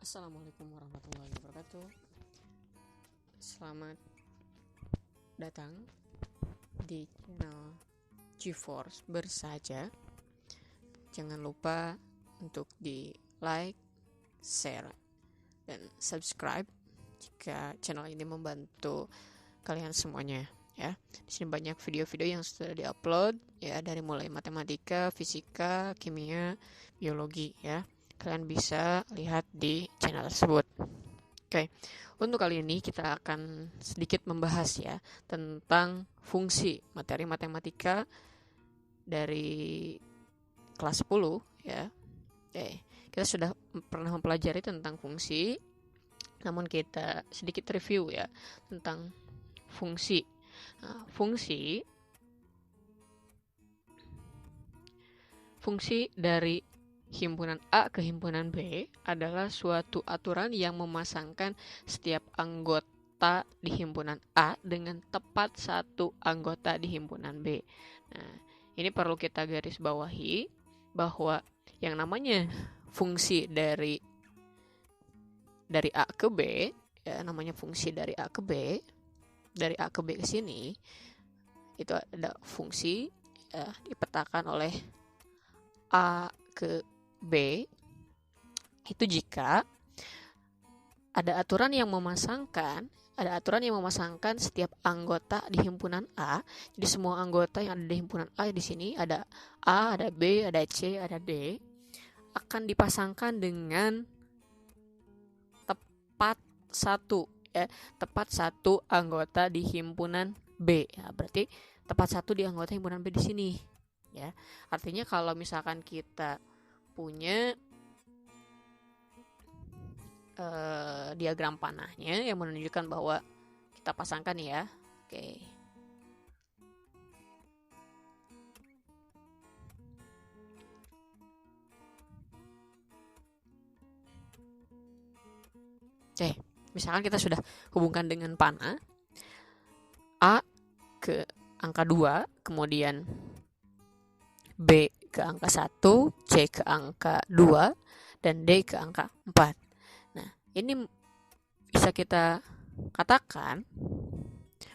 Assalamualaikum warahmatullahi wabarakatuh. Selamat datang di channel GeForce Bersaja. Jangan lupa untuk di like, share, dan subscribe jika channel ini membantu kalian semuanya ya. Di sini banyak video-video yang sudah diupload ya, dari mulai matematika, fisika, kimia, biologi ya. Kalian bisa lihat di channel tersebut. Oke, untuk kali ini kita akan sedikit membahas ya tentang fungsi materi matematika dari kelas 10 ya. Oke, kita sudah pernah mempelajari tentang fungsi, namun kita sedikit review ya tentang fungsi. Nah, fungsi dari himpunan A ke himpunan B adalah suatu aturan yang memasangkan setiap anggota di himpunan A dengan tepat satu anggota di himpunan B. Nah, ini perlu kita garis bawahi bahwa yang namanya fungsi dari A ke B, ya namanya fungsi dari A ke B, dari A ke B ke sini, itu ada fungsi ya, dipetakan oleh A ke B itu jika ada aturan yang memasangkan setiap anggota di himpunan A. Jadi semua anggota yang ada di himpunan A di sini ada A, ada B, ada C, ada D, akan dipasangkan dengan tepat satu anggota di himpunan B. Ya, berarti tepat satu di anggota himpunan B di sini. Ya, artinya kalau misalkan kita punya diagram panahnya yang menunjukkan bahwa kita pasangkan ya. Oke. Misalkan kita sudah hubungkan dengan panah A ke angka 2, kemudian B ke angka 1, C ke angka 2, dan D ke angka 4. Nah, ini bisa kita katakan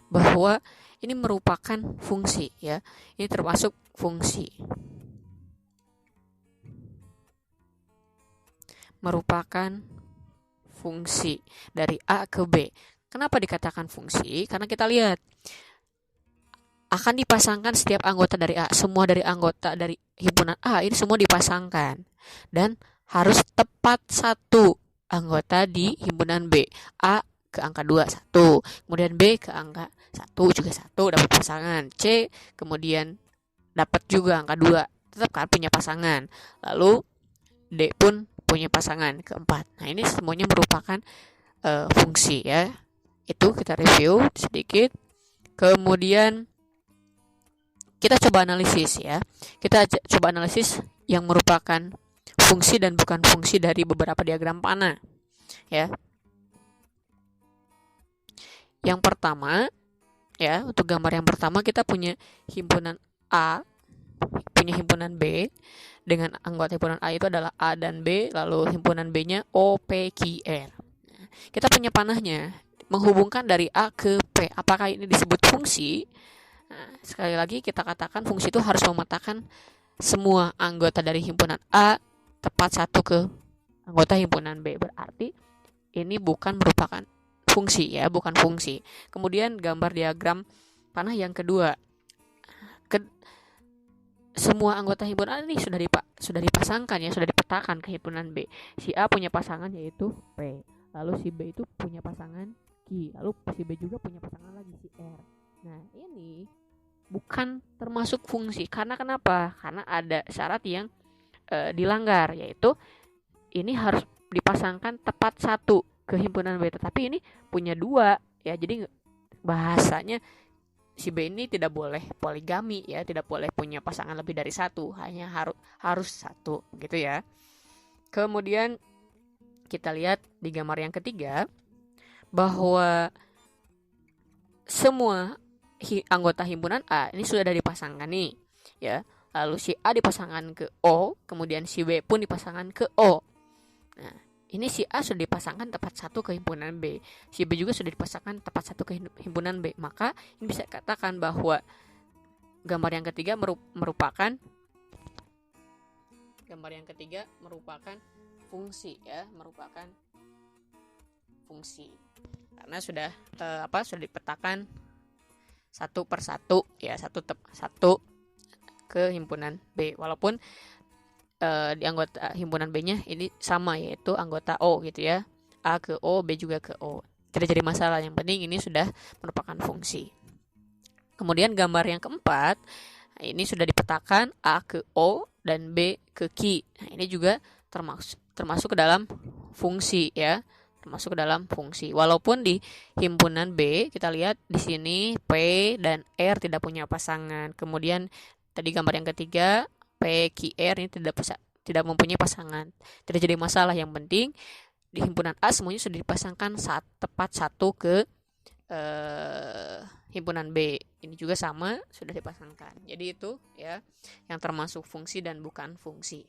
bahwa ini merupakan fungsi ya. Ini termasuk fungsi. Merupakan fungsi dari A ke B. Kenapa dikatakan fungsi? Karena kita lihat akan dipasangkan setiap anggota dari A, semua dari anggota dari himpunan A ini semua dipasangkan dan harus tepat satu anggota di himpunan B. A ke angka 2 1, kemudian B ke angka 1 juga 1 dapat pasangan, C kemudian dapat juga angka 2, tetap kan punya pasangan. Lalu D pun punya pasangan keempat. Nah, ini semuanya merupakan fungsi ya. Itu kita review sedikit. Kemudian kita coba analisis ya. Kita coba analisis yang merupakan fungsi dan bukan fungsi dari beberapa diagram panah. Ya. Yang pertama ya, untuk gambar yang pertama kita punya himpunan A, punya himpunan B dengan anggota himpunan A itu adalah A dan B, lalu himpunan B-nya O, P, Q, R. Nah, kita punya panahnya menghubungkan dari A ke P. Apakah ini disebut fungsi? Nah, sekali lagi kita katakan fungsi itu harus memetakan semua anggota dari himpunan A tepat satu ke anggota himpunan B. Berarti ini bukan merupakan fungsi ya, bukan fungsi. Kemudian gambar diagram panah yang kedua. Semua anggota himpunan A ini sudah dipasangkan ya, sudah dipetakan ke himpunan B. Si A punya pasangan yaitu P. Lalu si B itu punya pasangan Q. Lalu si B juga punya pasangan lagi si R. Nah, ini bukan termasuk fungsi. Karena kenapa? Karena ada syarat yang dilanggar, yaitu ini harus dipasangkan tepat satu ke himpunan B. Tetapi ini punya 2 ya. Jadi bahasanya si B ini tidak boleh poligami ya, tidak boleh punya pasangan lebih dari satu, hanya harus satu gitu ya. Kemudian kita lihat di gambar yang ketiga bahwa semua anggota himpunan A ini sudah dipasangkan nih ya. Lalu si A dipasangkan ke O, kemudian si B pun dipasangkan ke O. Nah, ini si A sudah dipasangkan tepat satu ke himpunan B, si B juga sudah dipasangkan tepat satu ke himpunan B, maka ini bisa katakan bahwa gambar yang ketiga merupakan fungsi ya, merupakan fungsi karena sudah sudah dipetakan satu per satu ya, satu ke himpunan B, walaupun di anggota himpunan B-nya ini sama, yaitu anggota O gitu ya, A ke O, B juga ke O, tidak jadi masalah, yang penting ini sudah merupakan fungsi. Kemudian gambar yang keempat, ini sudah dipetakan A ke O dan B ke Q. Nah, ini juga termasuk ke dalam fungsi ya, termasuk ke dalam fungsi. Walaupun di himpunan B kita lihat di sini P dan R tidak punya pasangan. Kemudian tadi gambar yang ketiga P, Q, R ini tidak mempunyai pasangan. Tidak jadi masalah, yang penting di himpunan A semuanya sudah dipasangkan tepat satu ke himpunan B. Ini juga sama, sudah dipasangkan. Jadi itu ya yang termasuk fungsi dan bukan fungsi.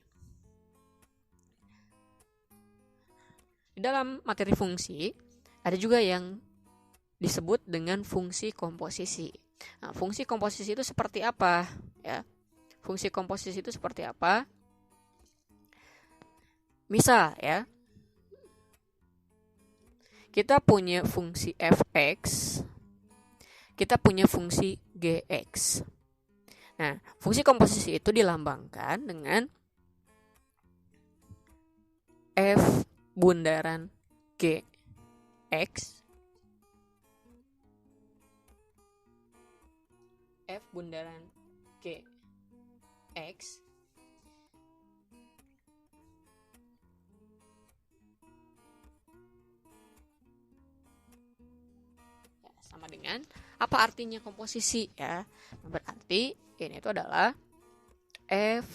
Di dalam materi fungsi ada juga yang disebut dengan fungsi komposisi. Nah, fungsi komposisi itu seperti apa ya? Fungsi komposisi itu seperti apa? Misal ya, kita punya fungsi fx, kita punya fungsi gx. Nah, fungsi komposisi itu dilambangkan dengan f bundaran gx, f bundaran gx sama dengan apa artinya komposisi ya? Berarti ini itu adalah f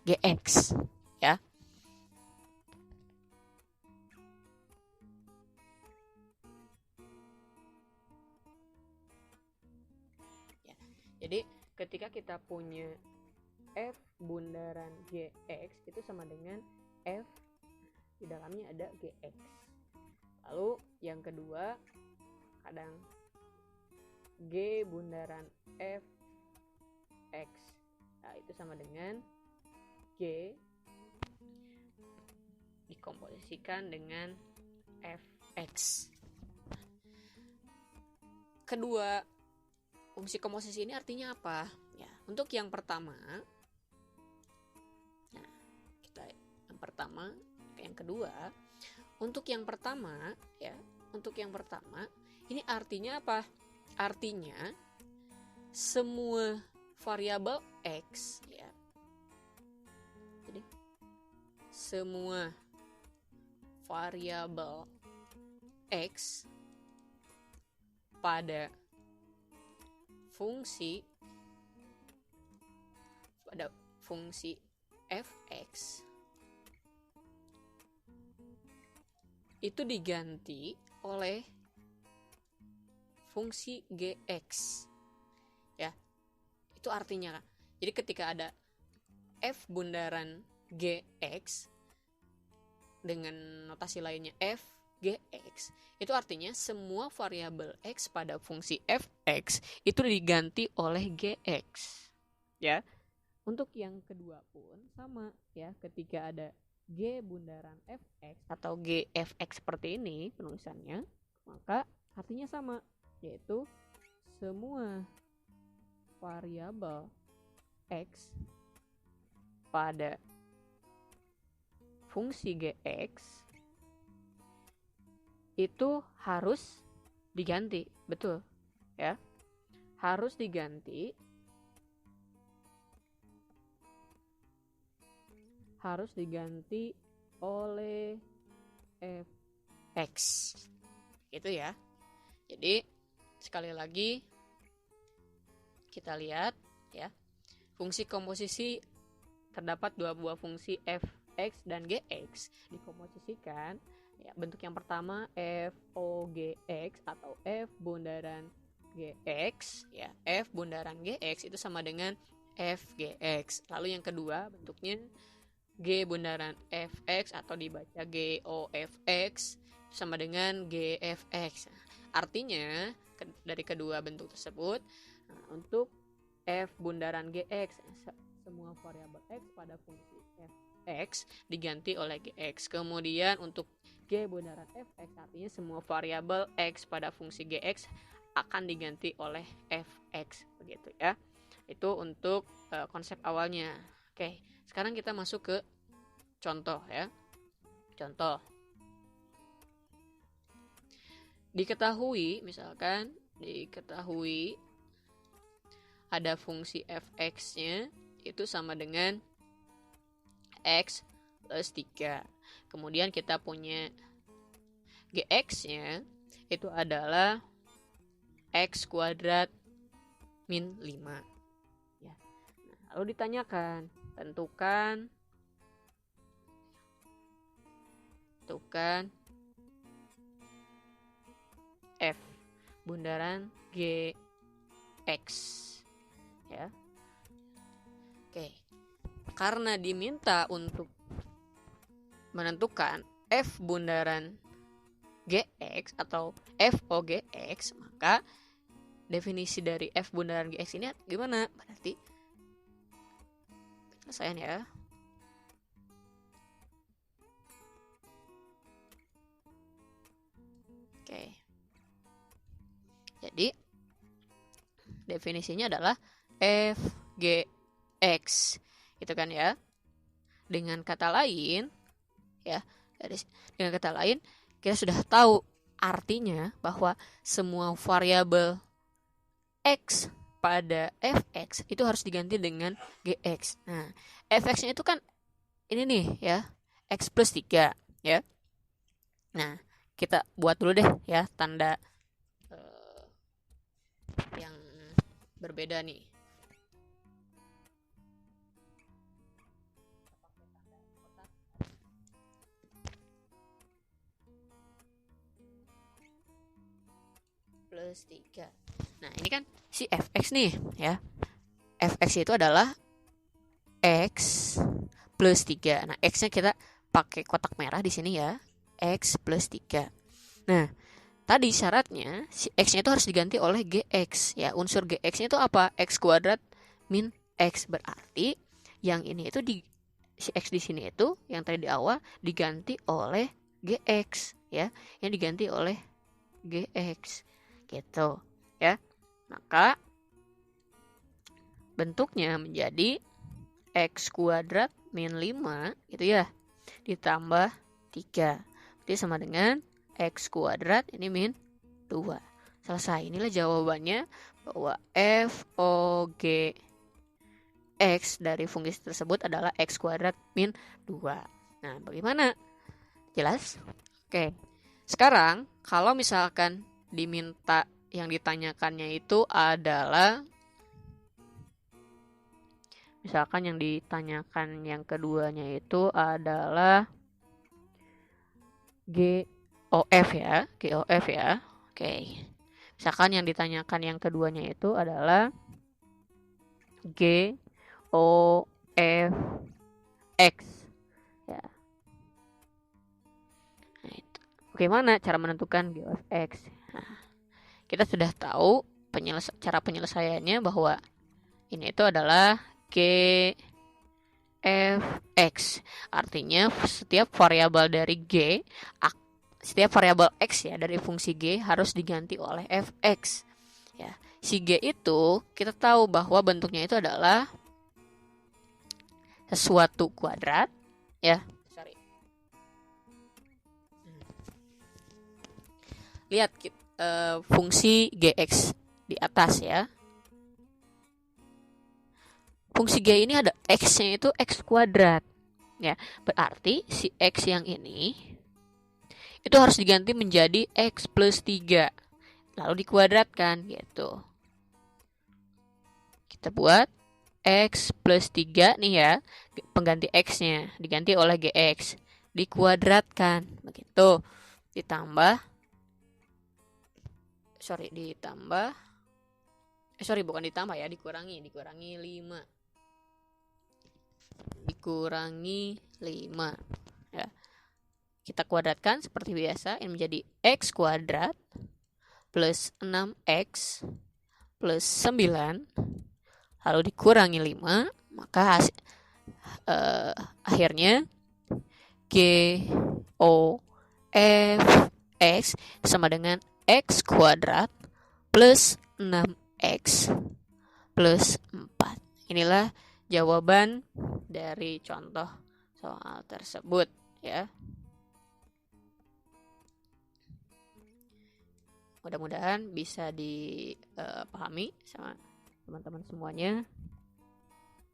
gx ya. Jadi ketika kita punya f bundaran gx itu sama dengan f di dalamnya ada gx. Lalu yang kedua, kadang g bundaran fx, nah itu sama dengan g dikomposisikan dengan fx. Kedua fungsi komposisi ini artinya apa? Ya, untuk yang pertama, nah kita yang pertama, yang kedua, untuk yang pertama ya, untuk yang pertama ini artinya apa? Artinya semua variabel x ya. Jadi semua variabel x pada fungsi fx itu diganti oleh fungsi gx ya. Itu artinya, jadi ketika ada f bundaran gx dengan notasi lainnya f gx, itu artinya semua variabel x pada fungsi fx itu diganti oleh gx ya. Untuk yang kedua pun sama ya, ketika ada g bundaran fx atau gfx seperti ini penulisannya, maka artinya sama, yaitu semua variabel x pada fungsi gx itu harus diganti, betul ya, harus diganti oleh fx itu ya. Jadi sekali lagi kita lihat ya, fungsi komposisi terdapat dua buah fungsi fx dan gx dikomposisikan ya. Bentuk yang pertama fogx atau f bundaran gx ya, f bundaran gx itu sama dengan fgx. Lalu yang kedua bentuknya G bundaran fx atau dibaca GOFX sama dengan GFX. Artinya dari kedua bentuk tersebut, untuk f bundaran gx, semua variabel x pada fungsi fx diganti oleh gx. Kemudian untuk g bundaran fx, artinya semua variabel x pada fungsi gx akan diganti oleh fx, begitu ya. Itu untuk konsep awalnya. Oke, sekarang kita masuk ke contoh ya. Contoh. Misalkan diketahui ada fungsi fx-nya itu sama dengan x plus 3. Kemudian kita punya gx-nya itu adalah x kuadrat min 5. Ya. Nah, lalu ditanyakan, tentukan f bundaran gx. Ya. Oke. Karena diminta untuk menentukan f bundaran gx atau fOGX, maka definisi dari f bundaran gx ini gimana? Berarti penyelesaian ya. Oke. Jadi definisinya adalah fgx, gitu kan ya. Dengan kata lain ya, dengan kata lain kita sudah tahu artinya bahwa semua variabel x pada fx itu harus diganti dengan gx. Nah, fx-nya itu kan ini nih ya, x plus 3 ya. Nah, kita buat dulu deh ya tanda yang berbeda nih. Plus 3. Nah, ini kan si fx nih ya. Fx itu adalah x plus 3. Nah, x-nya kita pakai kotak merah di sini ya. X plus 3. Nah, tadi syaratnya si x-nya itu harus diganti oleh gx ya. Unsur gx-nya itu apa? X kuadrat min x. Berarti yang ini itu si x di sini itu yang tadi di awal diganti oleh gx ya. Yang diganti oleh gx gitu ya. Maka bentuknya menjadi x kuadrat min 5 gitu ya, ditambah 3. Jadi sama dengan x kuadrat ini min 2. Selesai. Inilah jawabannya, bahwa fOGX dari fungsi tersebut adalah x kuadrat min 2. Nah, bagaimana? Jelas? Oke. Sekarang kalau misalkan diminta yang ditanyakannya itu adalah, misalkan yang ditanyakan yang keduanya itu adalah GOF ya, GOF ya. Oke. Misalkan yang ditanyakan yang keduanya itu adalah GOFX ya. Nah, itu. Bagaimana cara menentukan GOFX? Nah, kita sudah tahu cara penyelesaiannya, bahwa ini itu adalah GFX. Artinya setiap variabel dari setiap variabel x ya dari fungsi G harus diganti oleh fx. Ya, si G itu kita tahu bahwa bentuknya itu adalah sesuatu kuadrat ya. Lihat fungsi gx di atas ya. Fungsi G ini ada x-nya itu x kuadrat ya. Berarti si x yang ini itu harus diganti menjadi x plus 3 lalu dikuadratkan gitu. Kita buat x plus 3 nih ya, pengganti x-nya diganti oleh gx, dikuadratkan begitu, dikurangi 5. dikurangi 5. Ya. Kita kuadratkan seperti biasa, ini menjadi X kuadrat plus 6X plus 9 lalu dikurangi 5, maka akhirnya GOFX sama dengan X kuadrat plus 6X plus 4. Inilah jawaban dari contoh soal tersebut ya. Mudah-mudahan bisa dipahami sama teman-teman semuanya.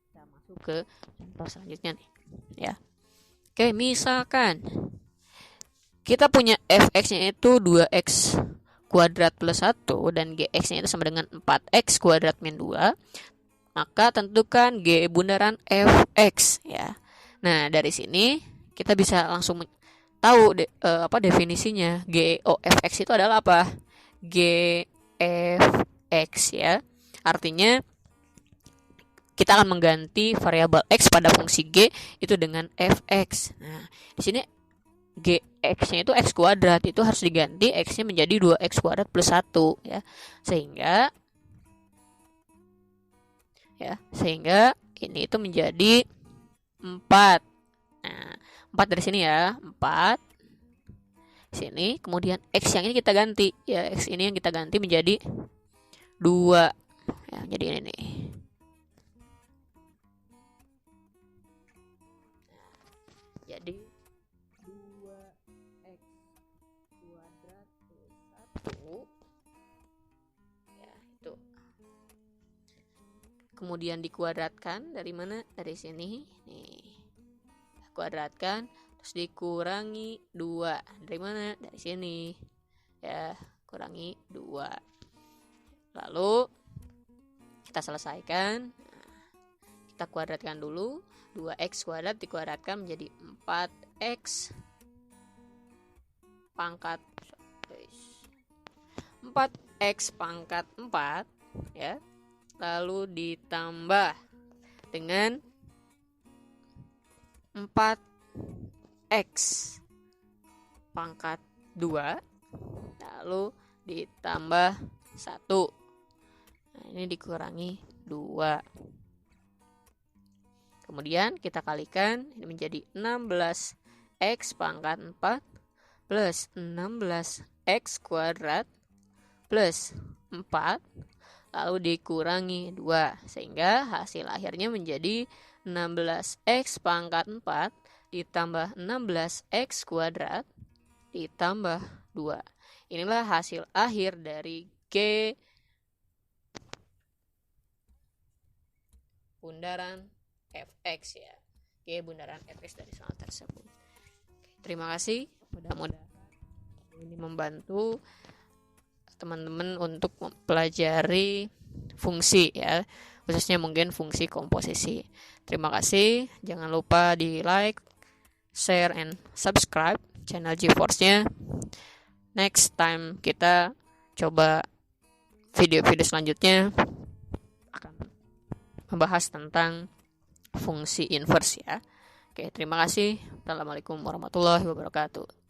Kita masuk ke contoh selanjutnya nih ya. Oke, misalkan kita punya fx-nya itu 2x kuadrat plus 1 dan gx-nya itu sama dengan 4x kuadrat min 2, maka tentukan g bundaran fx ya. Nah, dari sini kita bisa langsung tahu definisinya. GOFX itu adalah apa? GFX ya. Artinya kita akan mengganti variabel x pada fungsi g itu dengan fx. Nah, di sini gx-nya itu x kuadrat, itu harus diganti x-nya menjadi 2x kuadrat plus 1 ya. Sehingga ini itu menjadi 4. Nah, 4 dari sini ya, 4 sini, kemudian x yang ini kita ganti ya, x ini yang kita ganti menjadi 2 ya, jadi ini nih. Jadi 2x kuadrat plus 1 ya, itu kemudian dikuadratkan dari mana? Dari sini nih, kuadratkan terus dikurangi 2. Dari mana? Dari sini ya, kurangi 2. Lalu kita selesaikan. Kita kuadratkan dulu. 2x kuadrat dikuadratkan menjadi 4x pangkat 4x pangkat 4 ya. Lalu ditambah dengan 4x pangkat 2 lalu ditambah 1. Nah, ini dikurangi 2. Kemudian kita kalikan, ini menjadi 16x pangkat 4 plus 16x kuadrat plus 4 lalu dikurangi 2, sehingga hasil akhirnya menjadi 16x pangkat 4 ditambah 16x kuadrat ditambah 2. Inilah hasil akhir dari G bundaran fx ya. G bundaran fx dari soal tersebut. Terima kasih. Mudah-mudahan ini membantu teman-teman untuk mempelajari fungsi ya, khususnya mungkin fungsi komposisi. Terima kasih. Jangan lupa di like, share, and subscribe channel GeForce-nya. Next time kita coba video-video selanjutnya akan membahas tentang fungsi inverse ya. Oke, terima kasih. Assalamualaikum warahmatullahi wabarakatuh.